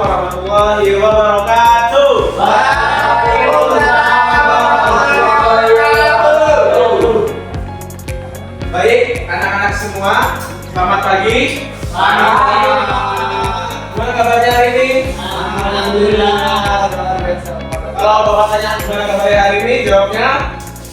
warahmatullahi wabarakatuh. Waalaikumsalam warahmatullahi wabarakatuh. Baik, anak-anak semua, selamat pagi. Selamat pagi. Gimana kabarnya hari ini? Alhamdulillah. Kalau Bapak tanya gimana kabarnya hari ini, jawabnya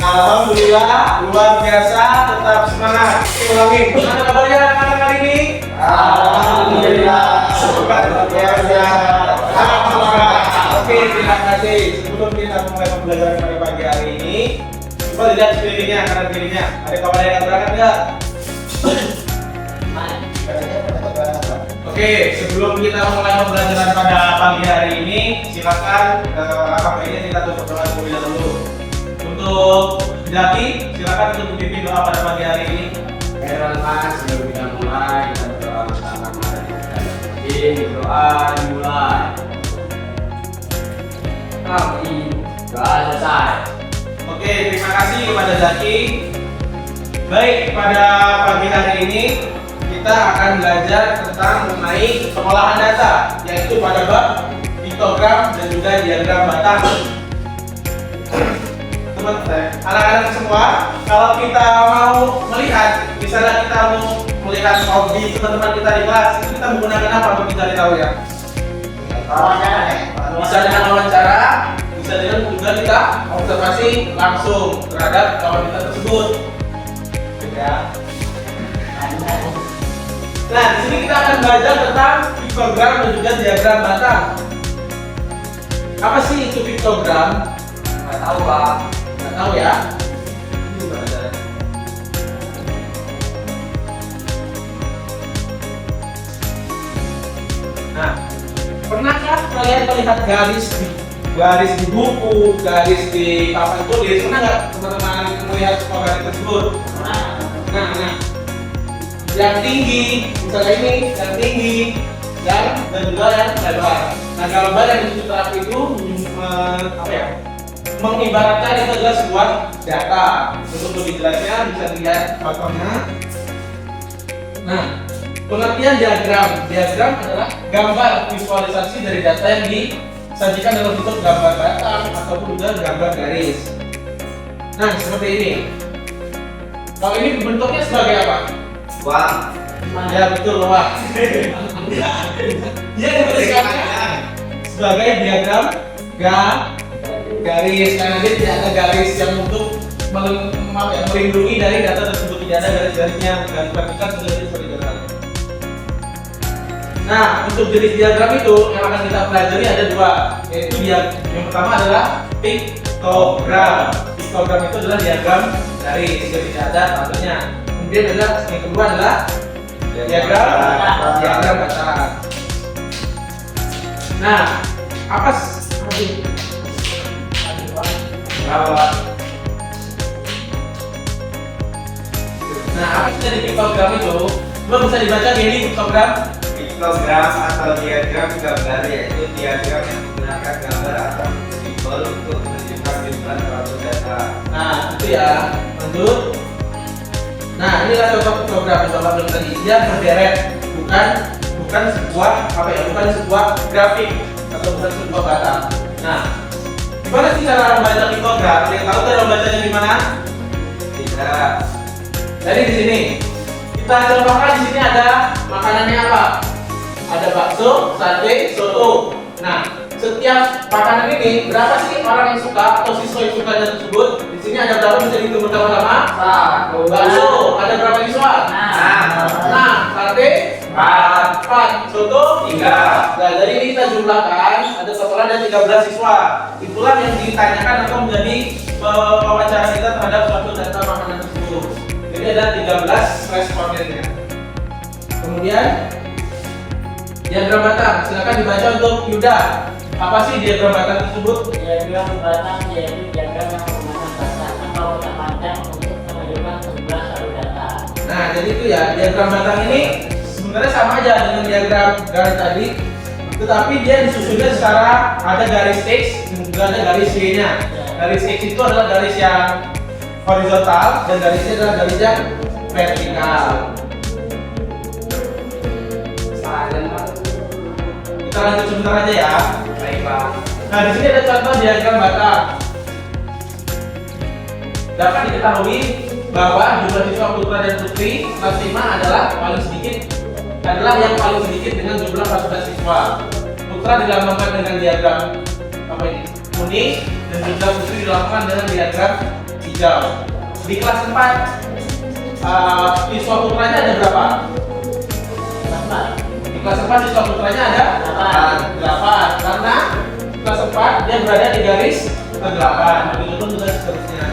alhamdulillah, luar biasa, tetap semangat. Ulangi, gimana kabarnya anak-anak hari ini? Alhamdulillah. Luar biasa. Tetap semangat. Oke, terima kasih. Sebelum kita mulai pembelajaran pada pagi hari ini, coba lihat sekelilingnya, kanan kirinya. Ada kawan yang akan berangkat nggak? Oke, sebelum kita mulai pembelajaran pada pagi hari ini, silakan HP-nya kita tutup dengan terlebih dahulu. Untuk Jaki, silakan untuk dipimpin doa pada pagi hari ini. Heran Mas, sebelum kita mulai, kita berdoa bersama doa dimulai. Amin. Doa selesai. Oke, terima kasih kepada Jaki. Baik, pada pagi hari ini kita akan belajar tentang mengenai pengolahan data, yaitu pada bab piktogram dan juga diagram batang. Anak-anak semua, kalau kita mau melihat, misalnya kita mau melihat hobi teman-teman kita di kelas, itu kita menggunakan apa untuk mencari tahu ya? Bisa dengan wawancara, bisa dengan juga kita observasi langsung terhadap kawan kita tersebut. Ya. Nah, di sini kita akan belajar tentang piktogram dan juga diagram batang. Apa sih itu piktogram? Nggak tahu Pak. Nggak tahu ya? Ini belajar. Nah, pernahkah kalian melihat garis di buku, garis di papan tulis? Pernah nggak teman-teman melihat garis tersebut? Nah, yang tinggi, misalnya ini, yang tinggi, dan juga yang lebar. Nah, gambar yang diterap itu mengibaratkan itu adalah sebuah data. Untuk lebih jelasnya bisa dilihat contohnya. Nah, pengertian diagram adalah gambar visualisasi dari data yang disajikan dalam bentuk gambar batang ataupun juga gambar garis. Nah, seperti ini. Kalau ini bentuknya sebagai apa? Wah. Ya betul, wah. Dia dituliskannya sebagai diagram garis, karena dia tidak ada garis yang untuk melindungi dari data tersebut, tidak ada garis-garisnya, garis vertikal seperti itu. Nah, untuk jenis diagram itu yang akan kita pelajari ada dua, yaitu yang pertama adalah piktogram. Piktogram itu adalah diagram garis, jadi tidak ada tandanya. Kemudian yang kedua adalah diagram batang. Nah, apa sih? Nah, apa sih dari piktogram itu? Lo bisa dibaca gini piktogram. Piktogram atau diagram gambar yaitu diagram yang menggunakan gambar atau simbol untuk menunjukkan jumlah suatu data. Nah, itu ya. Lanjut. Nah, inilah contoh piktogram yang Bapak bilang tadi. Dia berderet, bukan sebuah grafik atau bukan sebuah batang. Nah, gimana sih cara membaca piktogram? Ada yang tahu cara membacanya gimana? Tidak. Jadi di sini kita contohkan, di sini ada makanannya apa? Ada bakso, sate, soto. Nah, setiap makanan ini berapa sih orang yang suka atau siswa yang sukanya tersebut? Di sini ada berapa, bisa dihitung bersama-sama? Bakso ada berapa siswa? Nah, sate 4, soto 3. Nah, dari ini kita jumlahkan, ada total ada 13 siswa. Itulah yang ditanyakan atau menjadi wawancara kita terhadap suatu data makanan tersebut. Jadi ada 13 respondennya. Kemudian diagram batang, silakan dibaca untuk Yuda. Apa sih diagram batang tersebut? Diagram batang yaitu diagram yang menggunakan batang atau kotak panjang untuk menunjukkan jumlah satu data. Nah, jadi itu ya, diagram batang ini sebenarnya sama aja dengan diagram garis tadi, tetapi dia disusunnya secara ada garis X dan juga ada garis Y-nya. Garis X itu adalah garis yang horizontal dan garisnya adalah garis yang vertikal. Kita lanjut sebentar aja ya. Baiklah. Nah, di sini ada contoh diagram bata. Dapat diketahui bahwa jumlah siswa putra dan putri kelas 5 adalah yang paling sedikit dengan jumlah fasilitas siswa. Putra dilambangkan dengan diagram apa ini? Kuning, dan jumlah putri dilambangkan dengan diagram hijau. Di kelas 4 siswa putranya ada berapa? Empat. Di kelas 4 siswa putranya ada 8. Karena kelas 4 dia berada di garis ke-8. Begitu pun juga seterusnya.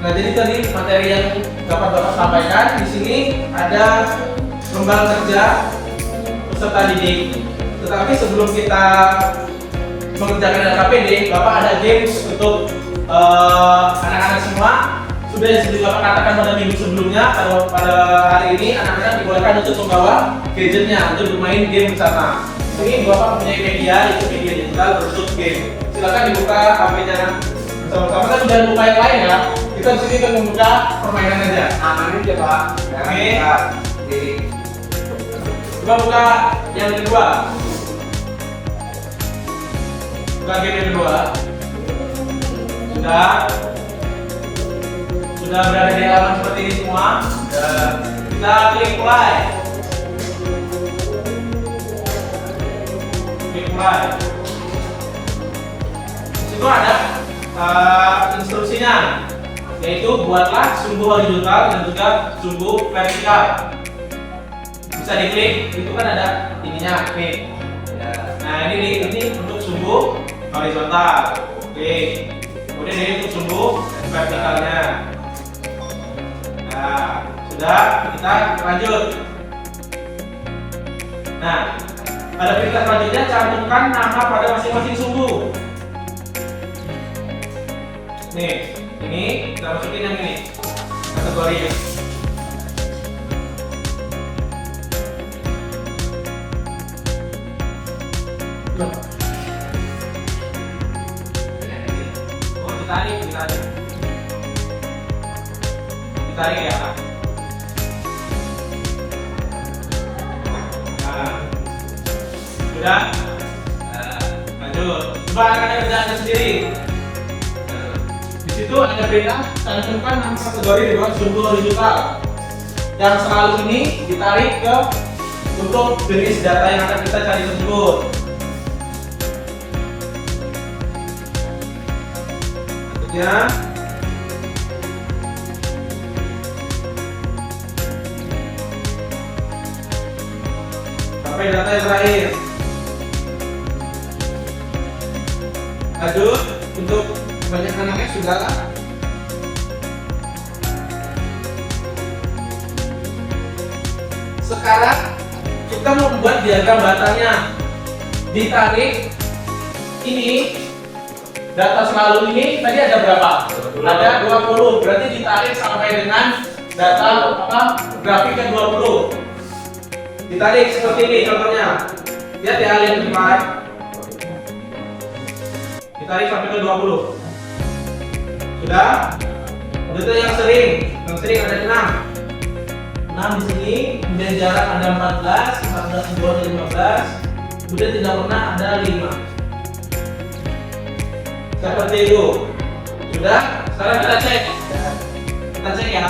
Nah, jadi tadi materi yang dapat Bapak sampaikan di sini ada lembaga kerja peserta didik. Tetapi sebelum kita mengerjakan LKPD, Bapak ada games untuk anak-anak semua. Sudah seperti Bapak katakan pada minggu sebelumnya, pada hari ini anak-anak dibolehkan untuk membawa gadgetnya untuk bermain game bersama. Ini Bapak punya media, itu media digital berbentuk game. Silakan dibuka HP-nya bersama-sama. Kan sudah buka yang lain ya. Kita di sini akan membuka permainan aja. Amanin ya Pak. Oke. Di Coba buka yang kedua. Buka game yang kedua. Sudah berada di halaman seperti ini semua. Kita klik mulai. Klik mulai. Di situ ada instruksinya, yaitu buatlah sumbu horizontal dan juga sumbu vertikal. Bisa diklik, itu kan ada ininya, klik. Nah, ini untuk sumbu horizontal. Oke. Kemudian ini untuk sumbu vertikalnya. Nah, sudah, kita lanjut. Nah, pada perintah selanjutnya cantumkan nama pada masing-masing sumbu. Nih, ini kita masukin yang ini kategorinya. Oh, ditarik ya. Nah, sudah. Lanjut. Coba anak-anak kerjaannya sendiri. Di situ ada perintah cantumkan nama kategori di bawah sumbu horizontal. Yang selalu ini ditarik ke untuk jenis data yang akan kita cari tersebut. Berikutnya, sampai data yang terakhir. Lanjut untuk banyak anaknya sudah. Sekarang kita mau membuat diagram batanya. Ditarik ini data selalu ini tadi ada berapa? Ada 20. Berarti ditarik sampai dengan data grafiknya 20. Ditarik seperti ini contohnya. Lihat ya, lihat di depan. Ditarik sampai ke 20. Sudah? Itu yang sering ada 6 di sini, kemudian jarak ada 14 di bawah 15, kemudian tidak pernah ada 5. Seperti itu. Sudah? Sekarang kita cek ya.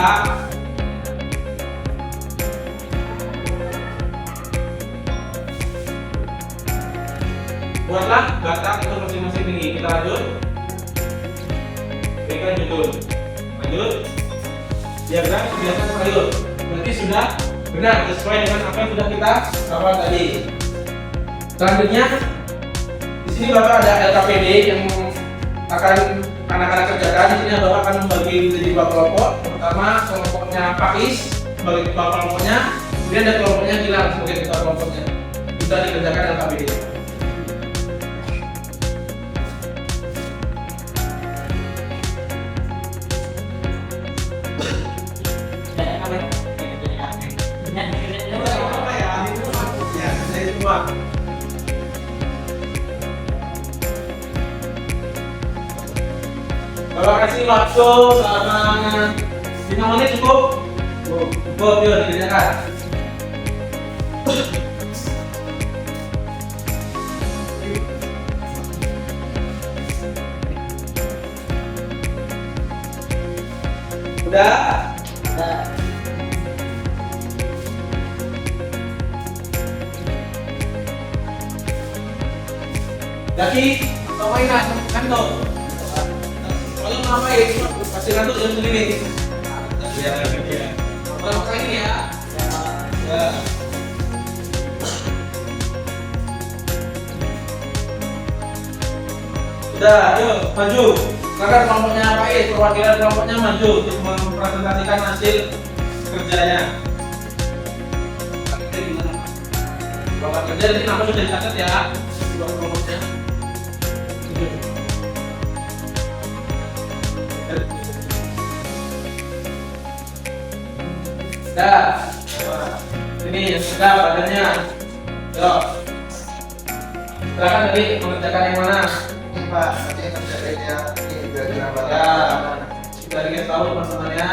Buatlah batang itu masing-masing tinggi. Kita lanjut. Berikan judul. Lanjut. Diagram kebiasaan sayur. Berarti sudah benar sesuai dengan apa yang sudah kita lakukan tadi. Selanjutnya di sini Bapak ada LKPD yang akan anak-anak kerjakan. Di sini Bapak akan membagi menjadi dua kelompok. Pertama kelompoknya Pakis sebagai ketua kelompoknya, kemudian ada kelompoknya Gilang sebagai ketua kelompoknya. Bisa dikerjakan LKPD. Bapak kasih waktu selama 5 menit cukup? Cukup, yuk dikerjakan. Udah? Udah. Jadi, main kantor. Kalau ngapain? Kasih kantor jam segini. Ya, ya. Kalau makan ini ya. Ya. Udah, ayo maju. Sekarang kelompoknya Faiz, perwakilan kelompoknya maju untuk mempresentasikan hasil kerjanya. Kelompok kerja ini nama sudah dicatat ya. Dua kelompoknya. Dah. Ini sudah badannya. Yo. Silakan tadi mengerjakan yang mana? Pak, nanti kerjanya ini kira-kira Ya, sudah dikasih tahu teman-temannya.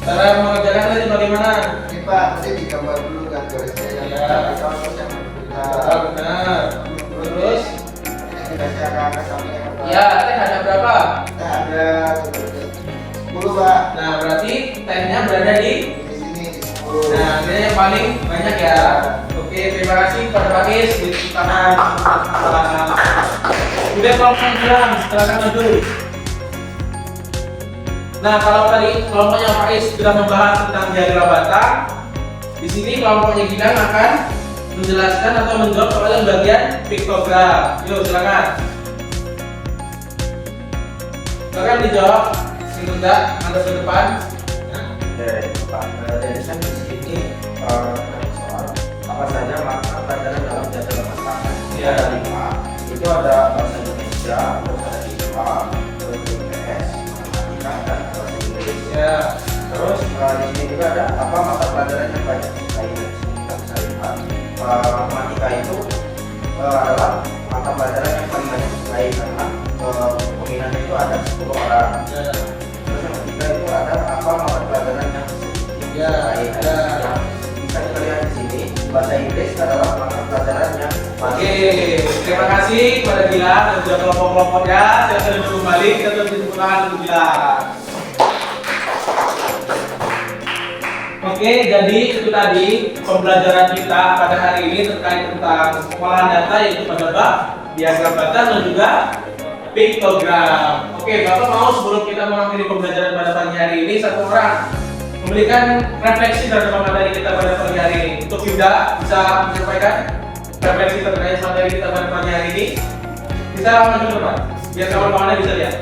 Cara mengerjakan tadi bagaimana? Ini Pak, nanti digambar dulu kan garisnya yang Ya. terusnya Ah, benar. Terus? ini dikasih angka samping yang Ya, teh ada berapa? Nah, ada 10 Pak. Nah, berarti tehnya berada di. Di sini 10. Nah, ini yang paling banyak ya. Oke, terima kasih kepada Pak Is di tangan. Udah kelompok bilang, silakan maju. Nah, kalau tadi kelompoknya Pak Is sudah membahas tentang diagram batang, di sini kelompoknya Gilang akan menjelaskan atau menjawab soal yang bagian piktogram. Yuk, silakan. Silakan dijawab. Singkat, ada ke depan. Nah, Pak, dari kan di sini soal apa saja makna pelajaran dalam jadwal masakan. Ya. Ada 5. Itu ada bahasa Indonesia, terus ada IPA, terus IPS, matematika, dan bahasa Inggris. ya. Terus di sini juga ada apa mata pelajaran yang banyak sekali. Di sini kita bisa lihat matematika itu adalah mata pelajaran yang paling banyak sekali karena peminatnya itu ada 10 orang. Ya. Terus yang ketiga itu ada apa mata pelajaran yang Ya, ya. bisa kita lihat di sini bahasa Inggris adalah mata pelajaran yang Oke, terima kasih kepada Gilang dan juga kelompok-kelompoknya. Saya akan duduk kembali, kita tetap tepuk tangan untuk Gilang. Oke, jadi itu tadi pembelajaran kita pada hari ini terkait tentang pengolahan data yaitu pada bab diagram batang dan juga piktogram. Oke, Bapak mau sebelum kita mengakhiri pembelajaran pada pagi hari ini satu orang memberikan refleksi terhadap materi kita pada pagi hari ini. Untuk Yuda bisa menyampaikan refleksi terkait materi kita pada pagi hari ini. Bisa maju ke depan biar kawan-kawannya bisa lihat.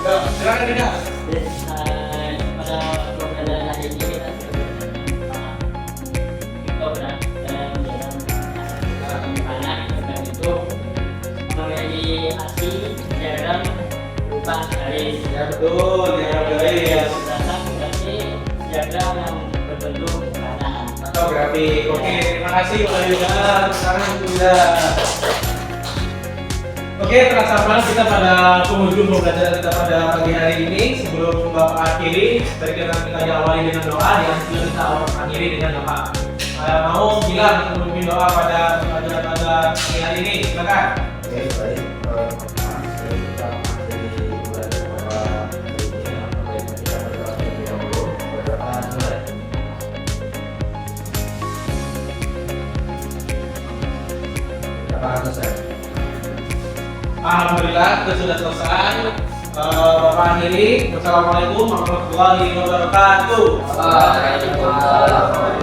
Ya, silakan Yuda. Pada pembelajaran hari ini kita tentang piktogram dan bagaimana piktogram itu memiliki arti diagram berupa garis. Ya betul, diagram garis Datang berarti diagram yang berbentuk panah. atau grafik. Oke, terima kasih Pak Yuda. Sekarang Yuda. Oke, terasa banget kita pada penghujung pembelajaran kita pada pagi hari ini. Sebelum Bapak akhiri, tadi kita awali dengan doa, yang sebelum kita akhiri dengan doa. Saya mau bilang untuk memimpin doa pada pembelajaran pada pagi hari ini. Silakan. Oke, baik. Kita mengakhiri pelajaran pada hari ini. Apa yang kita berdoa terlebih dahulu. Berdoa mulai. Apa selesai? Alhamdulillah kita sudah selesai. Bapak akhiri. Wassalamualaikum warahmatullahi wabarakatuh. Waalaikumsalam.